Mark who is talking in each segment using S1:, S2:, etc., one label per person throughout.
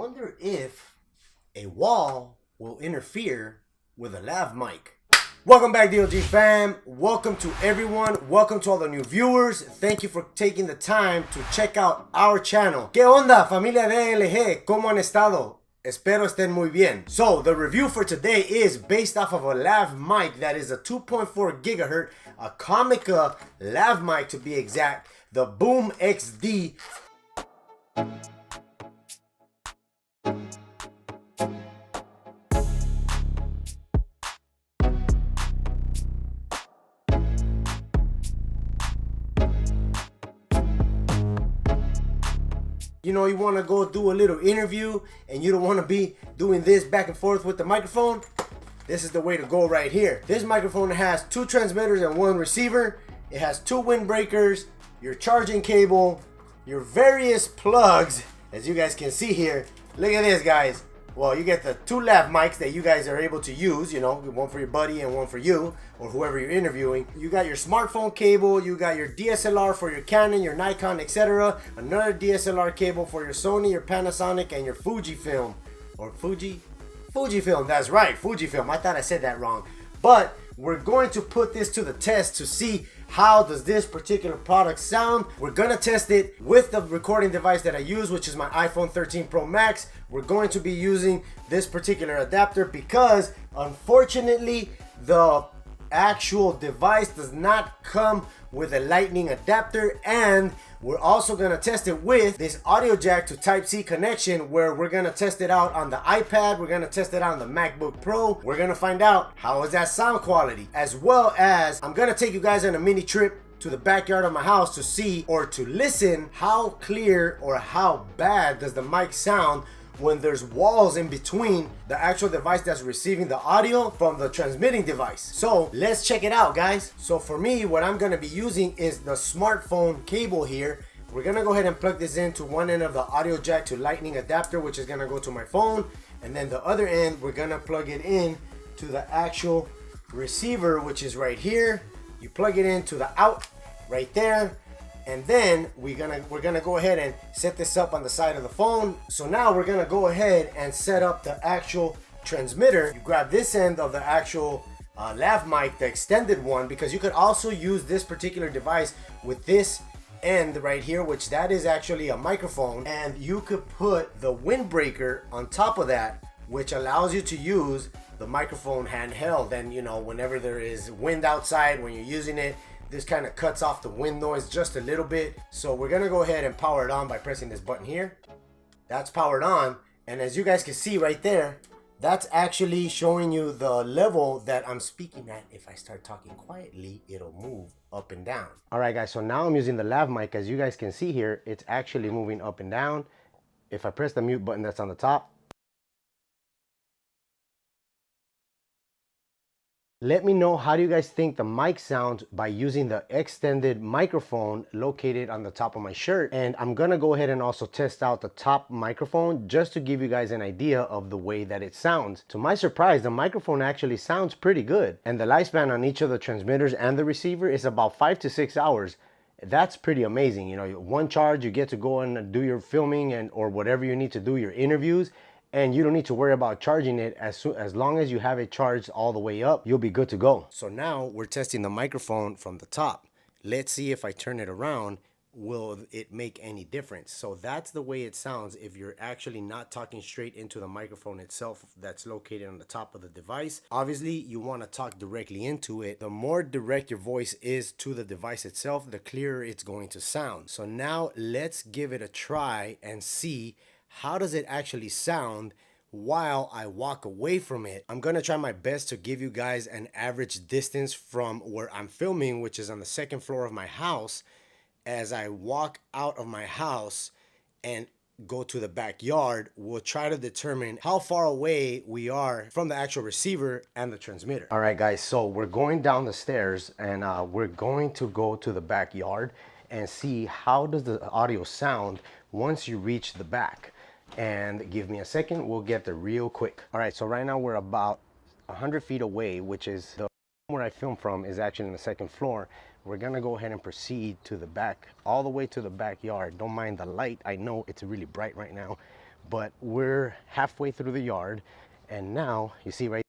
S1: wonder if a wall will interfere with a lav mic. Welcome back, DLG fam. Welcome to everyone. Welcome to all the new viewers. Thank you for taking the time to check out our channel. ¿Qué onda, familia DLG? ¿Cómo han estado? Espero estén muy bien. So, the review for today is based off of a lav mic that is a 2.4 gigahertz, a COMICA lav mic to be exact, the Boom XD. You know, you want to go do a little interview and you don't want to be doing this back and forth with the microphone. This is the way to go right here. This microphone has 2 transmitters and 1 receiver. It has 2 windbreakers, your charging cable, your various plugs, as you guys can see here. Look at this, guys. Well, you get the 2 lav mics that you guys are able to use, you know, one for your buddy and one for you or whoever you're interviewing. You got your smartphone cable, you got your DSLR for your Canon, your Nikon, etc. Another DSLR cable for your Sony, your Panasonic, and your Fujifilm. Or Fujifilm, that's right, Fujifilm. I thought I said that wrong. But we're going to put this to the test to see how does this particular product sound. We're gonna test it with the recording device that I use, which is my iPhone 13 Pro Max. We're going to be using this particular adapter because unfortunately the actual device does not come with a lightning adapter, and we're also going to test it with this audio jack to Type-C connection, where we're going to test it out on the iPad, we're going to test it out on the MacBook Pro. We're going to find out how is that sound quality, as well as I'm going to take you guys on a mini trip to the backyard of my house to see or to listen how clear or how bad does the mic sound when there's walls in between the actual device that's receiving the audio from the transmitting device. So let's check it out, guys. So for me, what I'm gonna be using is the smartphone cable here. We're gonna go ahead and plug this into one end of the audio jack to lightning adapter, which is gonna go to my phone. And then the other end, we're gonna plug it in to the actual receiver, which is right here. You plug it into the out right there. And then we're gonna go ahead and set this up on the side of the phone. So now we're gonna go ahead and set up the actual transmitter. You grab this end of the actual lav mic, the extended one, because you could also use this particular device with this end right here, which that is actually a microphone, and you could put the windbreaker on top of that, which allows you to use the microphone handheld. And you know, whenever there is wind outside when you're using it, this kind of cuts off the wind noise just a little bit. So we're gonna go ahead and power it on by pressing this button here. That's powered on, and as you guys can see right there, that's actually showing you the level that I'm speaking at. If I start talking quietly, it'll move up and down. All right, guys, so now I'm using the lav mic. As you guys can see here, it's actually moving up and down. If I press the mute button that's on the top, let me know how do you guys think the mic sounds by using the extended microphone located on the top of my shirt. And I'm gonna go ahead and also test out the top microphone just to give you guys an idea of the way that it sounds. To my surprise, the microphone actually sounds pretty good. And the lifespan on each of the transmitters and the receiver is about 5 to 6 hours. That's pretty amazing. You know, one charge, you get to go and do your filming and or whatever you need to do, your interviews, and you don't need to worry about charging it. As long as you have it charged all the way up, you'll be good to go. So now we're testing the microphone from the top. Let's see if I turn it around, will it make any difference? So that's the way it sounds if you're actually not talking straight into the microphone itself that's located on the top of the device. Obviously, you want to talk directly into it. The more direct your voice is to the device itself, the clearer it's going to sound. So now let's give it a try and see how does it actually sound while I walk away from it. I'm gonna try my best to give you guys an average distance from where I'm filming, which is on the 2nd floor of my house, as I walk out of my house and go to the backyard. We'll try to determine how far away we are from the actual receiver and the transmitter. All right, guys, so we're going down the stairs and we're going to go to the backyard and see how does the audio sound once you reach the back. And give me a second, we'll get there real quick. All right, so right now we're about 100 feet away, which is the where I film from is actually in the 2nd floor. We're gonna go ahead and proceed to the back, all the way to the backyard. Don't mind the light, I know it's really bright right now,
S2: but we're halfway through the yard, and now you see right,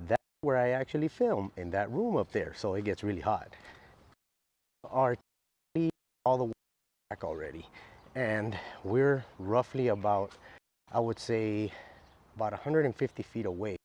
S2: that's where I actually film, in that room up there, so it gets really hot. Our all the way back already, and we're roughly about, I would say, about 150 feet away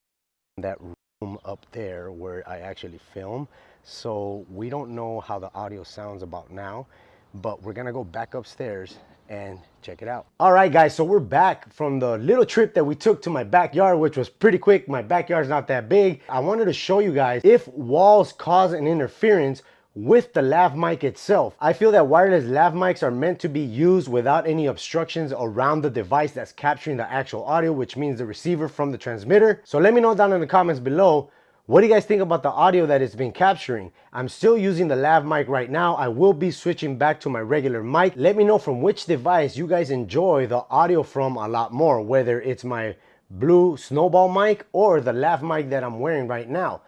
S2: from that room up there where I actually film. So we don't know how the audio sounds about now, but we're gonna go back upstairs and check it out. All right, guys, so we're back from the little trip that we took to my backyard, which was pretty quick. My backyard's not that big. I wanted to show you guys if walls cause an interference with the lav mic itself. I feel that wireless lav mics are meant to be used without any obstructions around the device that's capturing the actual audio, which means the receiver from the transmitter. So let me know down in the comments below, what do you guys think about the audio that it's been capturing? I'm still using the lav mic right now. I will be switching back to my regular mic. Let me know from which device you guys enjoy the audio from a lot more, whether it's my blue snowball mic or the lav mic that I'm wearing right now.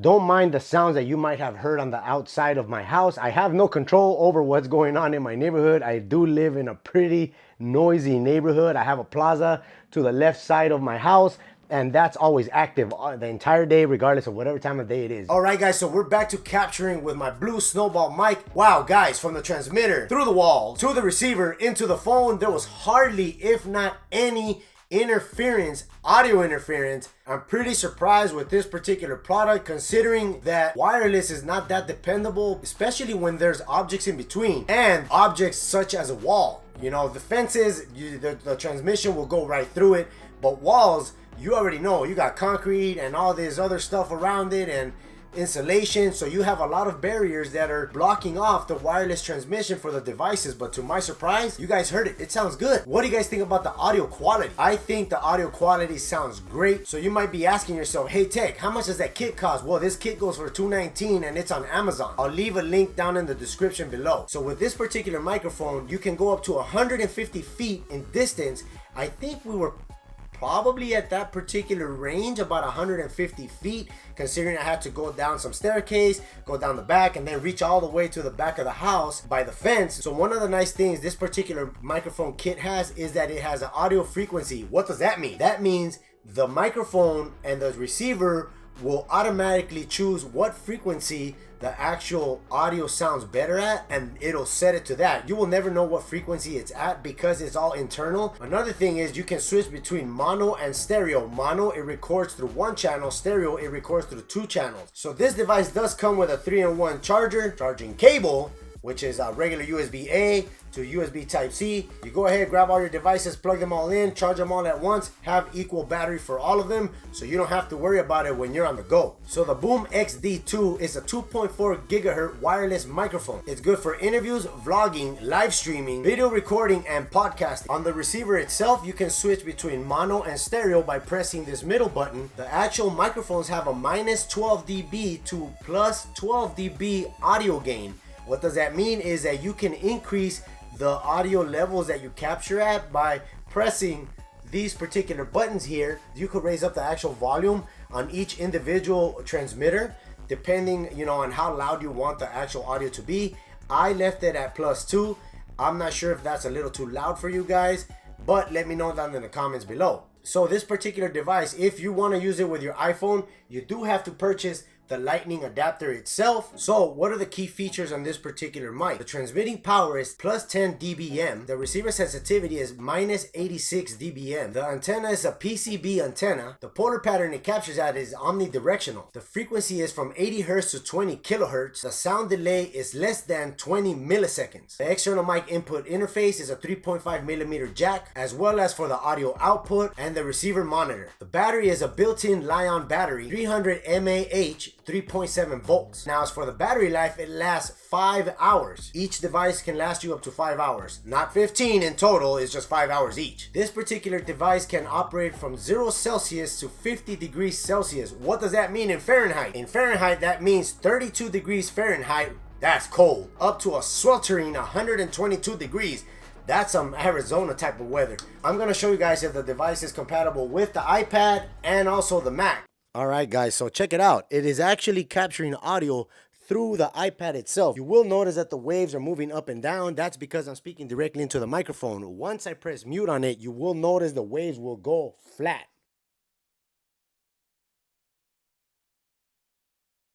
S2: Don't mind the sounds that you might have heard on the outside of my house. I have no control over what's going on in my neighborhood. I do live in a pretty noisy neighborhood. I have a plaza to the left side of my house, and that's always active the entire day, regardless of whatever time of day it is.
S1: All right, guys, so we're back to capturing with my blue snowball mic. Wow, guys, from the transmitter through the wall to the receiver into the phone, there was hardly, if not any, interference, audio interference. I'm pretty surprised with this particular product, considering that wireless is not that dependable, especially when there's objects in between and objects such as a wall. You know, the fences, the transmission will go right through it, but walls, you already know, you got concrete and all this other stuff around it and insulation, so you have a lot of barriers that are blocking off the wireless transmission for the devices. But to my surprise, you guys heard it. It sounds good. What do you guys think about the audio quality? I think the audio quality sounds great. So you might be asking yourself, hey tech, how much does that kit cost? Well, this kit goes for $219 and it's on Amazon. I'll leave a link down in the description below. So with this particular microphone, you can go up to 150 feet in distance. I think we were probably at that particular range about 150 feet, considering I had to go down some staircase, go down the back, and then reach all the way to the back of the house by the fence. So one of the nice things this particular microphone kit has is that it has an audio frequency. What does that mean? That means the microphone and the receiver will automatically choose what frequency the actual audio sounds better at, and it'll set it to that. You will never know what frequency it's at because it's all internal. Another thing is you can switch between mono and stereo. Mono, it records through one channel. Stereo, it records through two channels. So this device does come with a 3-in-1 charger, charging cable, which is a regular USB-A to USB Type-C. You go ahead, grab all your devices, plug them all in, charge them all at once, have equal battery for all of them, so you don't have to worry about it when you're on the go. So the Boom XD2 is a 2.4 gigahertz wireless microphone. It's good for interviews, vlogging, live streaming, video recording, and podcasting. On the receiver itself, you can switch between mono and stereo by pressing this middle button. The actual microphones have a minus 12 dB to plus 12 dB audio gain. What does that mean is that you can increase the audio levels that you capture at by pressing these particular buttons here. You could raise up the actual volume on each individual transmitter depending, you know, on how loud you want the actual audio to be. I left it at +2. I'm not sure if that's a little too loud for you guys, but let me know down in the comments below. So this particular device, if you want to use it with your iPhone, you do have to purchase the lightning adapter itself. So what are the key features on this particular mic? The transmitting power is +10 dBm. The receiver sensitivity is -86 dBm. The antenna is a PCB antenna. The polar pattern it captures at is omnidirectional. The frequency is from 80 Hz to 20 kHz. The sound delay is less than 20 milliseconds. The external mic input interface is a 3.5mm jack, as well as for the audio output and the receiver monitor. The battery is a built-in Li-ion battery, 300 mAh, 3.7 volts. Now as for the battery life, it lasts 5 hours. Each device can last you up to 5 hours. Not 15 in total, it's just 5 hours each. This particular device can operate from 0 Celsius to 50 degrees Celsius. What does that mean in Fahrenheit? In Fahrenheit, that means 32 degrees Fahrenheit. That's cold. Up to a sweltering 122 degrees. That's some Arizona type of weather. I'm gonna show you guys if the device is compatible with the iPad and also the Mac. All right, guys, so check it out. It is actually capturing audio through the iPad itself. You will notice that the waves are moving up and down. That's because I'm speaking directly into the microphone. Once I press mute on it, you will notice the waves will go flat.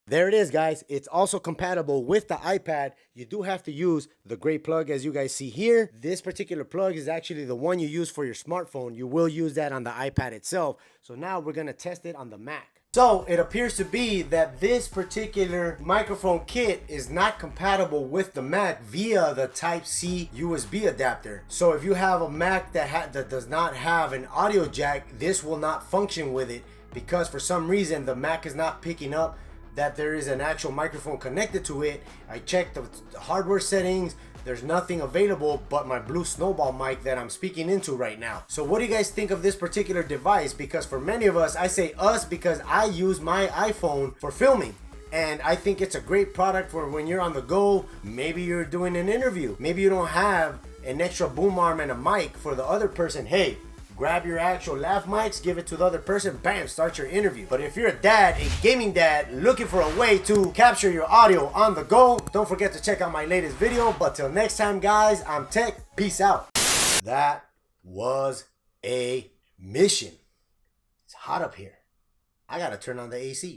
S1: There it is, guys. It's also compatible with the iPad. You do have to use the gray plug as you guys see here. This particular plug is actually the one you use for your smartphone. You will use that on the iPad itself. So now we're gonna test it on the Mac. So it appears to be that this particular microphone kit is not compatible with the Mac via the Type-C USB adapter. So if you have a Mac that does not have an audio jack, this will not function with it because for some reason the Mac is not picking up that there is an actual microphone connected to it. I checked the hardware settings. There's nothing available but my Blue Snowball mic that I'm speaking into right now. So what do you guys think of this particular device? Because for many of us, I say us because I use my iPhone for filming. And I think it's a great product for when you're on the go. Maybe you're doing an interview. Maybe you don't have an extra boom arm and a mic for the other person. Hey, grab your actual lav mics, give it to the other person, bam, start your interview. But if you're a dad, a gaming dad, looking for a way to capture your audio on the go, don't forget to check out my latest video. But till next time, guys, I'm tEcK. Peace out. That was a mission. It's hot up here. I gotta turn on the AC.